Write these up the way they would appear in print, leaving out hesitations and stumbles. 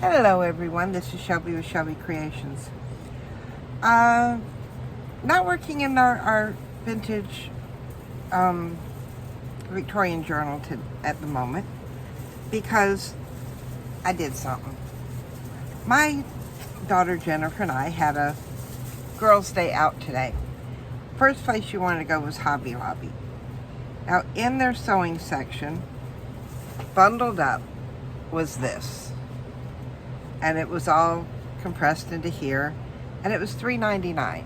Hello everyone, this is Shelby with Shelby Creations. Not working in our vintage Victorian journal at the moment because I did something. My daughter Jennifer and I had a girls' day out today. First place she wanted to go was Hobby Lobby. Now in their sewing section, bundled up was this. And it was all compressed into here, and it was $3.99,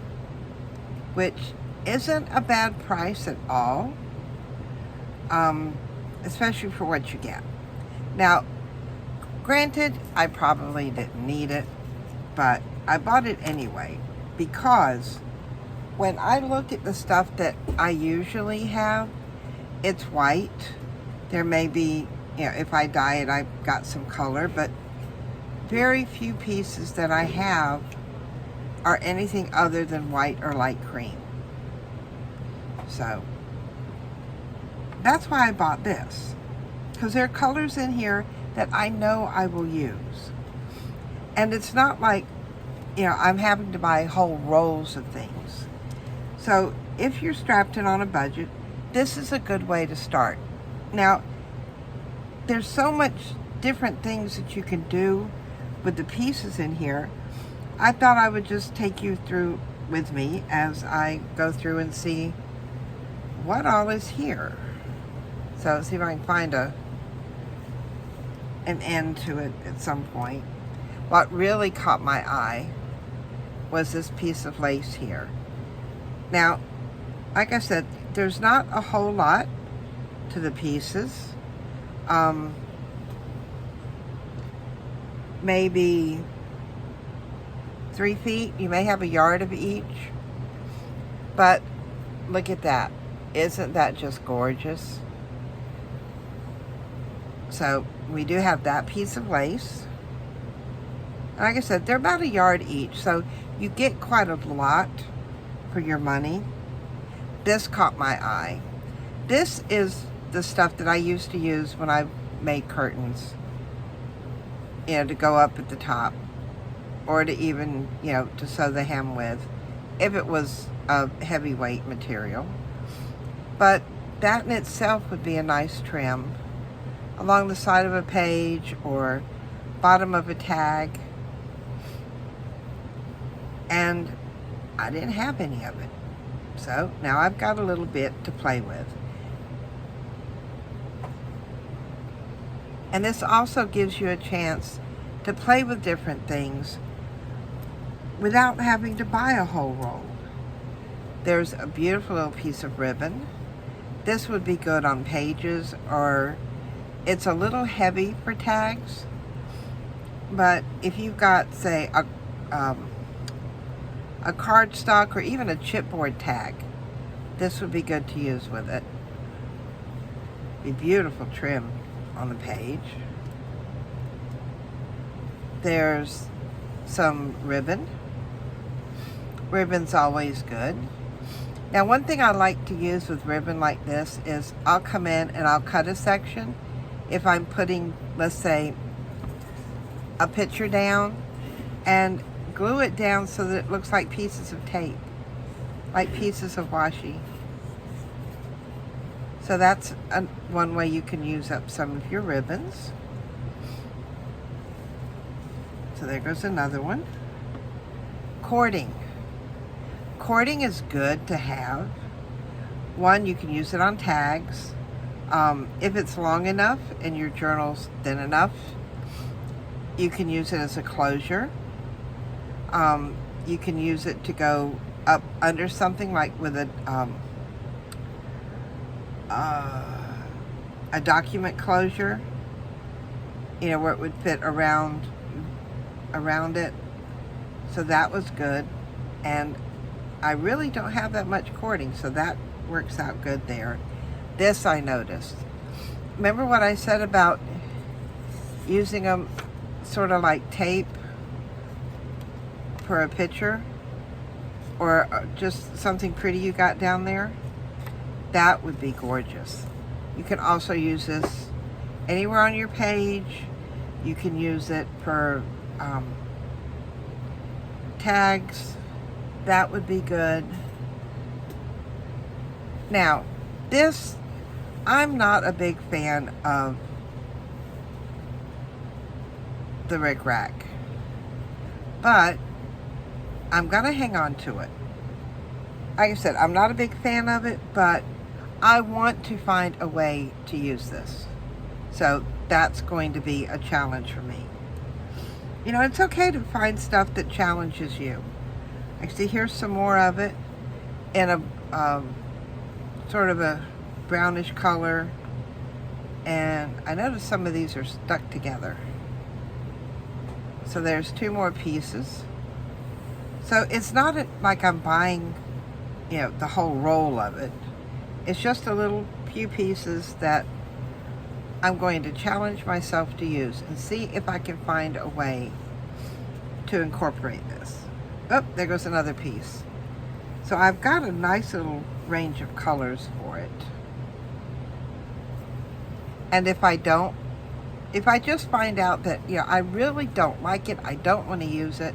which isn't a bad price at all, especially for what you get. Now, granted, I probably didn't need it, but I bought it anyway because when I look at the stuff that I usually have, it's white. There may be, if I dye it, I've got some color, but very few pieces that I have are anything other than white or light cream. So that's why I bought this, because there are colors in here that I know I will use. And it's not like, I'm having to buy whole rolls of things. So if you're strapped in on a budget, this is a good way to start. Now, there's so much different things that you can do with the pieces in here. I thought I would just take you through with me as I go through and see what all is here. So see if I can find an end to it at some point. What really caught my eye was this piece of lace here. Now, like I said, there's not a whole lot to the pieces. Maybe 3 feet. You may have a yard of each. But look at that. Isn't that just gorgeous? So we do have that piece of lace. Like I said, they're about a yard each, so you get quite a lot for your money. This caught my eye. This is the stuff that I used to use when I made curtains. To go up at the top, or to even, to sew the hem with, if it was a heavyweight material. But that in itself would be a nice trim along the side of a page or bottom of a tag. And I didn't have any of it. So now I've got a little bit to play with. And this also gives you a chance to play with different things without having to buy a whole roll. There's a beautiful little piece of ribbon. This would be good on pages, or it's a little heavy for tags. But if you've got, say, a cardstock or even a chipboard tag, this would be good to use with it. Be beautiful trim on the page. There's some ribbon. Ribbon's always good. Now, one thing I like to use with ribbon like this is I'll come in and I'll cut a section if I'm putting, let's say, a picture down, and glue it down so that it looks like pieces of tape, like pieces of washi. So that's one way you can use up some of your ribbons. So there goes another one. Cording. Cording is good to have. One, you can use it on tags. If it's long enough and your journal's thin enough, you can use it as a closure. You can use it to go up under something, like with a document closure, where it would fit around it. So that was good. And I really don't have that much cording, so that works out good there. This I noticed. Remember what I said about using them sort of like tape for a picture, or just something pretty you got down there? That would be gorgeous. You can also use this anywhere on your page. You can use it for tags. That would be good. Now, this, I'm not a big fan of the Rick Rack, but I'm gonna hang on to it. Like I said, I'm not a big fan of it, but I want to find a way to use this. So that's going to be a challenge for me. You know, it's okay to find stuff that challenges you. I see here's some more of it in a sort of a brownish color. And I noticed some of these are stuck together. So there's 2 more pieces. So it's not like I'm buying, you know, the whole roll of it. It's just a little few pieces that I'm going to challenge myself to use and see if I can find a way to incorporate this. Oh, there goes another piece. So I've got a nice little range of colors for it. And if I just find out that, you know, I really don't like it, I don't want to use it,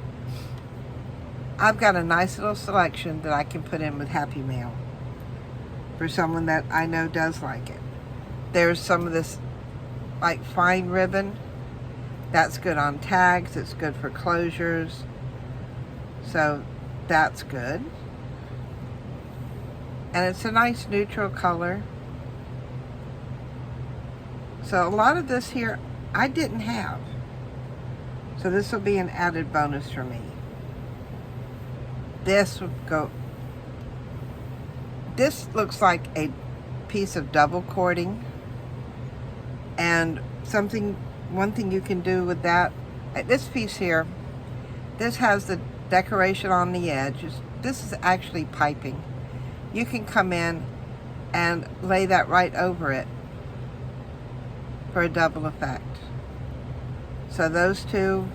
I've got a nice little selection that I can put in with Happy Mail for someone that I know does like it. There's some of this like fine ribbon. That's good on tags. It's good for closures. So that's good. And it's a nice neutral color. So a lot of this here I didn't have. So this will be an added bonus for me. This would go, this looks like a piece of double cording, and one thing you can do with that, this piece here, this has the decoration on the edge. This is actually piping. You can come in and lay that right over it for a double effect. So those 2, you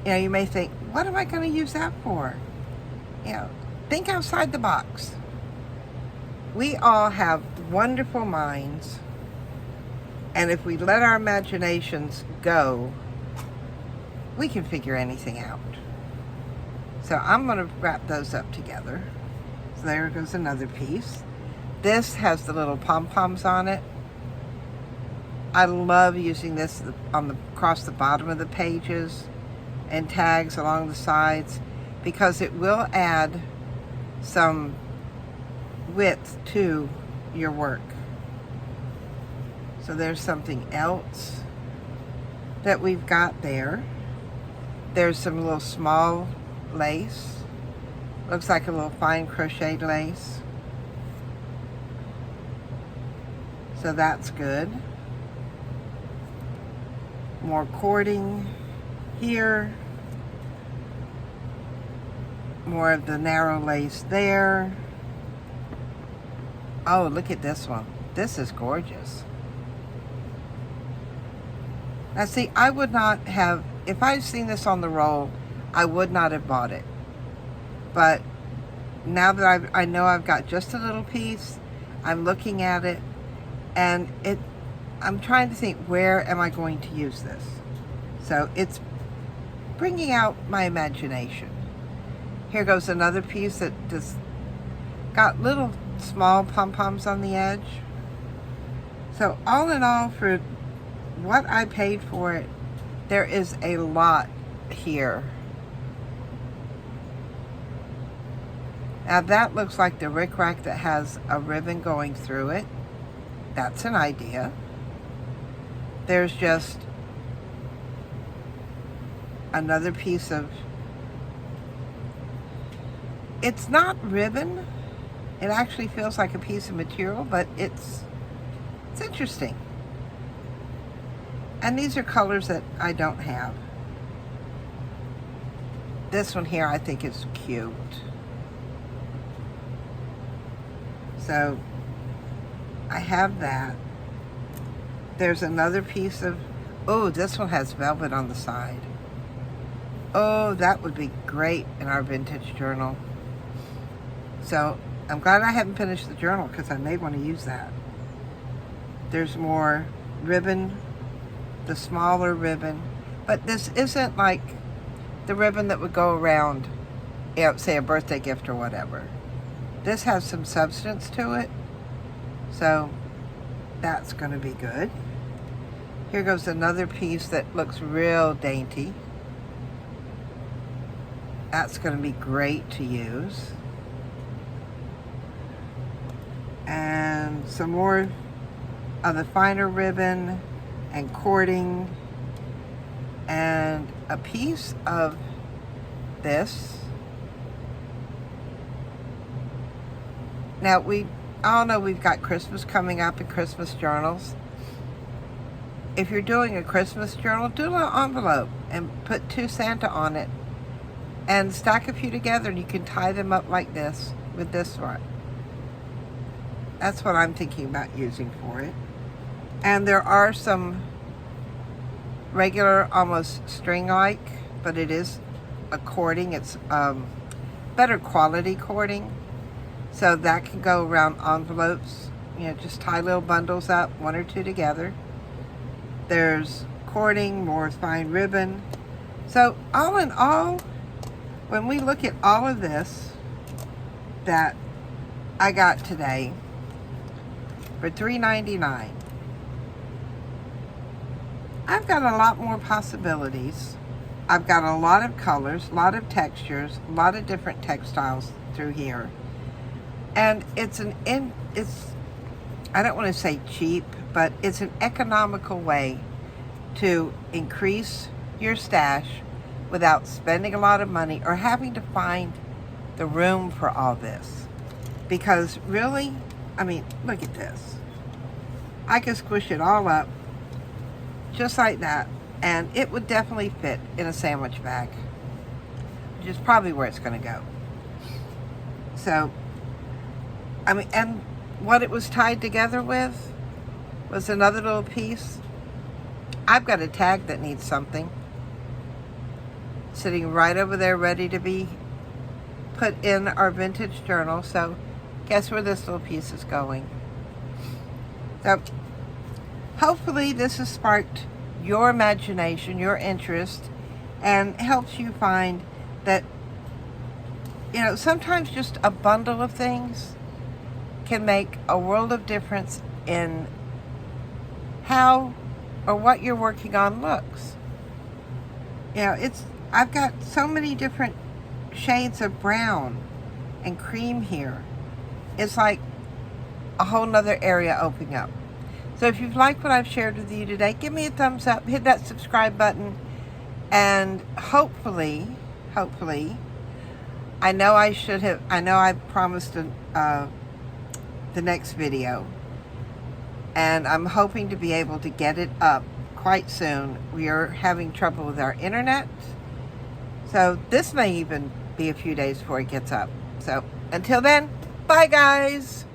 know, you may think, what am I going to use that for? You know, think outside the box. We all have wonderful minds, and if we let our imaginations go, we can figure anything out. So I'm going to wrap those up together. So there goes another piece. This has the little pom-poms on it. I love using this across the bottom of the pages and tags along the sides, because it will add some width to your work. So there's something else that we've got there. There's some little small lace. Looks like a little fine crocheted lace. So that's good. More cording here. More of the narrow lace there. Oh, look at this one. This is gorgeous. Now see, I would not have, if I'd seen this on the roll, I would not have bought it. But now that I know I've got just a little piece, I'm looking at it, and I'm trying to think, where am I going to use this? So it's bringing out my imagination. Here goes another piece that just got little small pom-poms on the edge. So all in all, for what I paid for it, there is a lot here. Now that looks like the Rick Rack that has a ribbon going through it. That's an idea. There's just another piece of, it's not ribbon. It actually feels like a piece of material, but it's interesting. And these are colors that I don't have. This one here I think is cute. So I have that. There's another piece of, oh, this one has velvet on the side. Oh, that would be great in our vintage journal. So I'm glad I haven't finished the journal, because I may want to use that. There's more ribbon the smaller ribbon. But this isn't like the ribbon that would go around, you know, say a birthday gift or whatever. This has some substance to it, so that's going to be good. Here goes another piece that looks real dainty. That's going to be great to use. And some more of the finer ribbon and cording, and a piece of this. Now we all know we've got Christmas coming up and Christmas journals. If you're doing a Christmas journal, do a little envelope and put 2 Santa on it and stack a few together, and you can tie them up like this with this one. That's what I'm thinking about using for it. And there are some regular, almost string-like, but it is a cording. It's better quality cording. So that can go around envelopes. You know, just tie little bundles up, 1 or 2 together. There's cording, more fine ribbon. So all in all, when we look at all of this that I got today for $3.99, I've got a lot more possibilities. I've got a lot of colors, a lot of textures, a lot of different textiles through here. And it's I don't want to say cheap, but it's an economical way to increase your stash without spending a lot of money or having to find the room for all this. Because really, I mean, look at this. I could squish it all up just like that, and it would definitely fit in a sandwich bag, which is probably where it's going to go. So, I mean, and what it was tied together with was another little piece. I've got a tag that needs something sitting right over there ready to be put in our vintage journal. So guess where this little piece is going? So hopefully this has sparked your imagination, your interest, and helps you find that, you know, sometimes just a bundle of things can make a world of difference in how or what you're working on looks. You know, I've got so many different shades of brown and cream here. It's like a whole nother area opening up. So if you've liked what I've shared with you today, give me a thumbs up, hit that subscribe button, and hopefully, I know I promised the next video, and I'm hoping to be able to get it up quite soon. We are having trouble with our internet, so this may even be a few days before it gets up. So until then, bye guys.